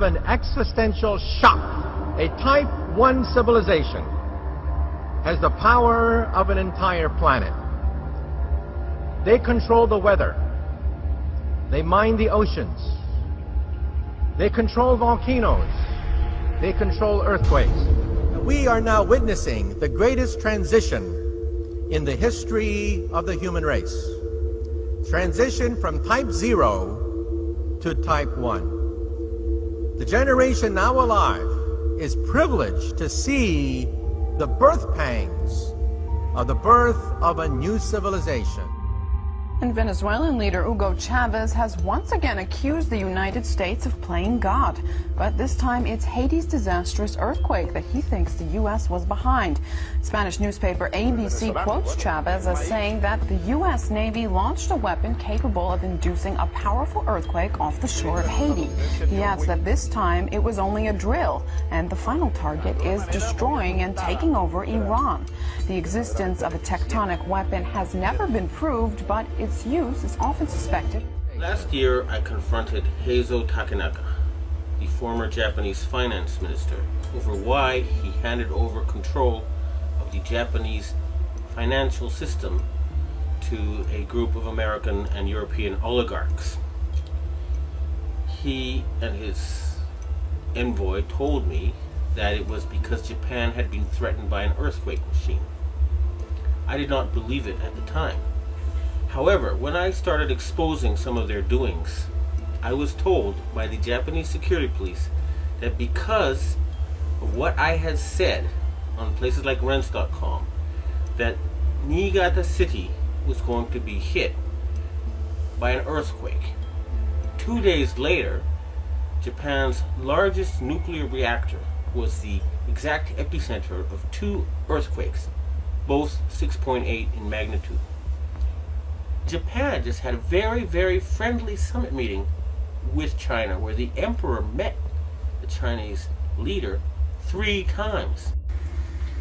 An existential shock. A Type 1 civilization has the power of an entire planet. They control the weather. They mine the oceans. They control volcanoes. They control earthquakes. We are now witnessing the greatest transition in the history of the human race. Transition from Type 0 to Type 1. The generation now alive is privileged to see the birth pangs of the birth of a new civilization. And Venezuelan leader Hugo Chavez has once again accused the United States of playing God. But this time it's Haiti's disastrous earthquake that he thinks the U.S. was behind. Spanish newspaper ABC quotes Chavez as saying that the U.S. Navy launched a weapon capable of inducing a powerful earthquake off the shore of Haiti. He adds that this time it was only a drill, and the final target is destroying and taking over Iran. The existence of a tectonic weapon has never been proved, but its use is often suspected. Last year, I confronted Heizo Takenaka, the former Japanese finance minister, over why he handed over control of the Japanese financial system to a group of American and European oligarchs. He and his envoy told me that it was because Japan had been threatened by an earthquake machine. I did not believe it at the time. However, when I started exposing some of their doings, I was told by the Japanese security police that because of what I had said on places like Rents.com, that Niigata City was going to be hit by an earthquake. 2 days later, Japan's largest nuclear reactor was the exact epicenter of 2 earthquakes, both 6.8 in magnitude. Japan just had a very, very friendly summit meeting with China where the emperor met the Chinese leader 3 times.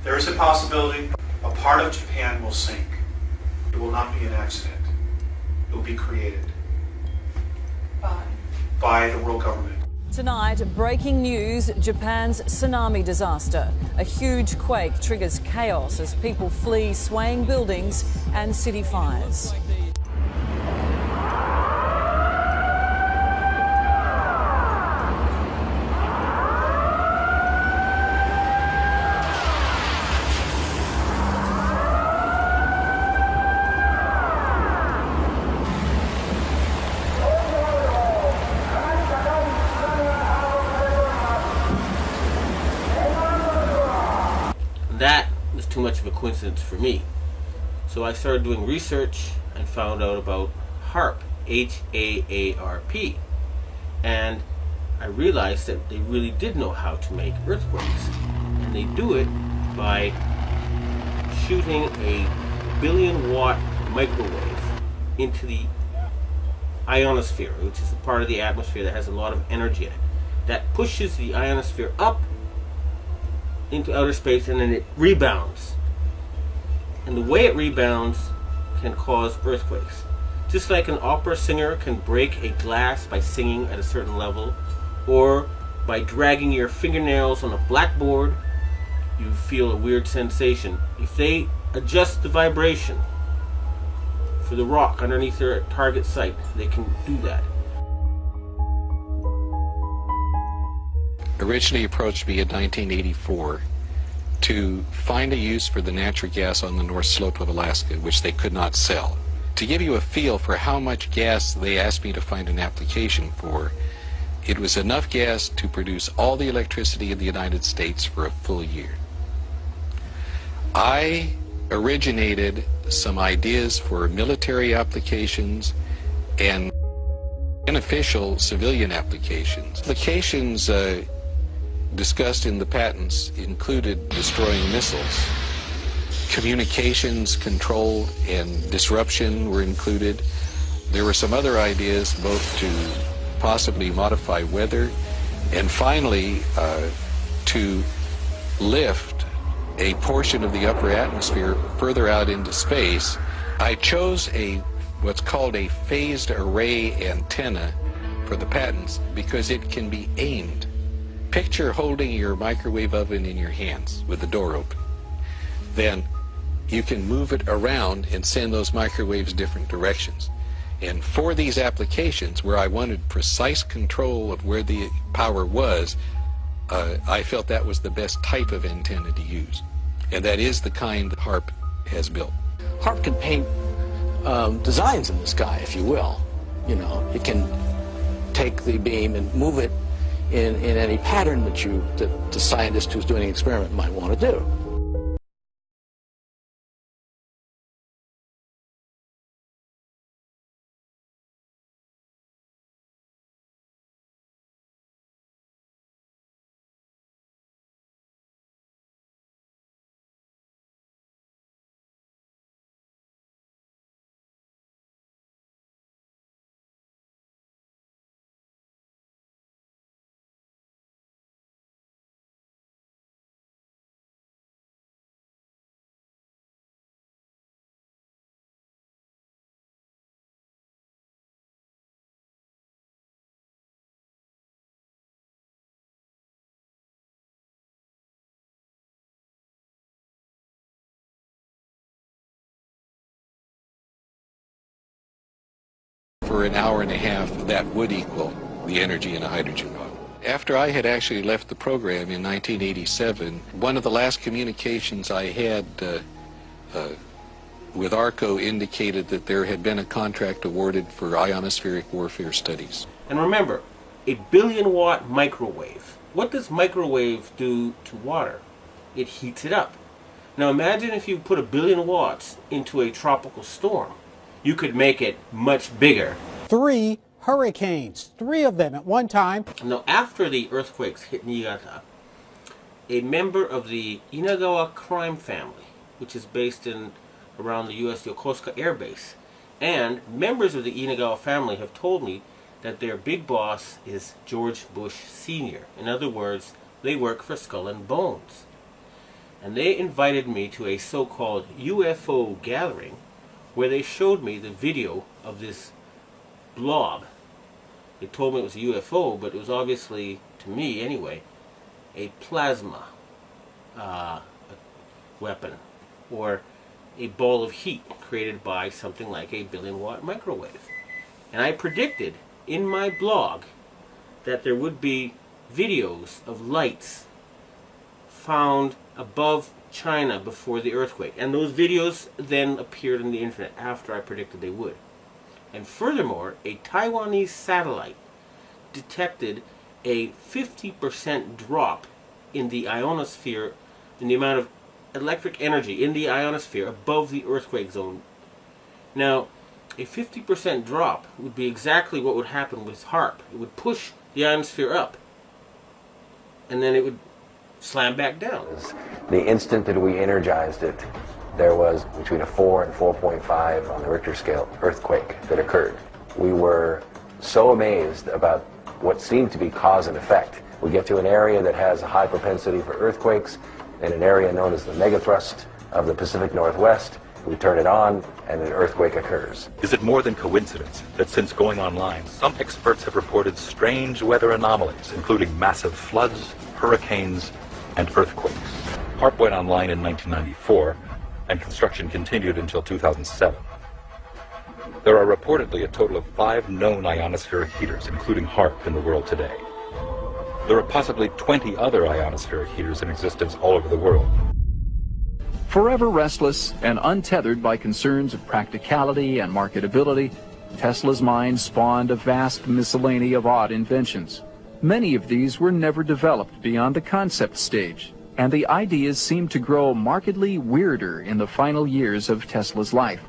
There is a possibility a part of Japan will sink. It will not be an accident. It will be created by the world government. Tonight, breaking news, Japan's tsunami disaster. A huge quake triggers chaos as people flee swaying buildings and city fires. That was too much of a coincidence for me. So I started doing research and found out about HAARP, H-A-A-R-P. And I realized that they really did know how to make earthquakes. And they do it by shooting a 1 billion-watt microwave into the ionosphere, which is the part of the atmosphere that has a lot of energy in it. That pushes the ionosphere up into outer space, and then it rebounds. And the way it rebounds can cause earthquakes. Just like an opera singer can break a glass by singing at a certain level, or by dragging your fingernails on a blackboard, you feel a weird sensation. If they adjust the vibration for the rock underneath their target site, they can do that. Originally approached me in 1984 to find a use for the natural gas on the North Slope of Alaska, which they could not sell. To give you a feel for how much gas they asked me to find an application for, it was enough gas to produce all the electricity in the United States for a full year. I originated some ideas for military applications and unofficial civilian applications. Applications discussed in the patents included destroying missiles. Communications control and disruption were included. There were some other ideas both to possibly modify weather and finally to lift a portion of the upper atmosphere further out into space. I chose what's called a phased array antenna for the patents because it can be aimed. Picture holding your microwave oven in your hands with the door open. Then you can move it around and send those microwaves different directions. And for these applications where I wanted precise control of where the power was, I felt that was the best type of antenna to use. And that is the kind that HAARP has built. HAARP can paint designs in the sky, if you will. You know, it can take the beam and move it in any pattern that the scientist who's doing an experiment might want to do. For an hour and a half, that would equal the energy in a hydrogen bomb. After I had actually left the program in 1987, one of the last communications I had with ARCO indicated that there had been a contract awarded for ionospheric warfare studies. And remember, a billion-watt microwave. What does microwave do to water? It heats it up. Now imagine if you put 1 billion watts into a tropical storm. You could make it much bigger. 3 hurricanes, 3 of them at one time. Now, after the earthquakes hit Niigata, a member of the Inagawa crime family, which is based around the U.S. Yokosuka Air Base, and members of the Inagawa family have told me that their big boss is George Bush Sr. In other words, they work for Skull and Bones. And they invited me to a so-called UFO gathering where they showed me the video of this blob. They told me it was a UFO, but it was obviously, to me anyway, a plasma weapon, or a ball of heat created by something like a 1 billion-watt microwave. And I predicted in my blog that there would be videos of lights found above China before the earthquake. And those videos then appeared on the internet after I predicted they would. And furthermore, a Taiwanese satellite detected a 50% drop in the ionosphere, in the amount of electric energy in the ionosphere above the earthquake zone. Now, a 50% drop would be exactly what would happen with HAARP. It would push the ionosphere up, and then it would slam back down. The instant that we energized it, there was between a 4 and 4.5 on the Richter scale earthquake that occurred. We were so amazed about what seemed to be cause and effect. We get to an area that has a high propensity for earthquakes, in an area known as the megathrust of the Pacific Northwest. We turn it on, and an earthquake occurs. Is it more than coincidence that since going online, some experts have reported strange weather anomalies, including massive floods, hurricanes, and earthquakes? HAARP went online in 1994, and construction continued until 2007. There are reportedly a total of 5 known ionospheric heaters, including HAARP, in the world today. There are possibly 20 other ionospheric heaters in existence all over the world. Forever restless and untethered by concerns of practicality and marketability, Tesla's mind spawned a vast miscellany of odd inventions. Many of these were never developed beyond the concept stage, and the ideas seemed to grow markedly weirder in the final years of Tesla's life.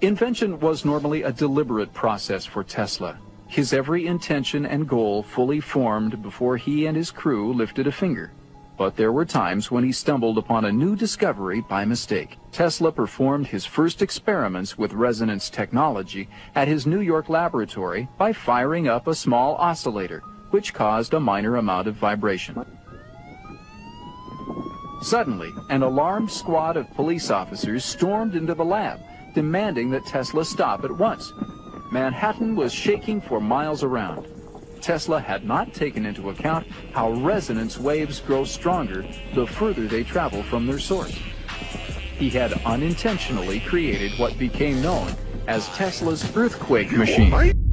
Invention was normally a deliberate process for Tesla, his every intention and goal fully formed before he and his crew lifted a finger. But there were times when he stumbled upon a new discovery by mistake. Tesla performed his first experiments with resonance technology at his New York laboratory by firing up a small oscillator, which caused a minor amount of vibration. Suddenly, an alarmed squad of police officers stormed into the lab, demanding that Tesla stop at once. Manhattan was shaking for miles around. Tesla had not taken into account how resonance waves grow stronger the further they travel from their source. He had unintentionally created what became known as Tesla's earthquake machine.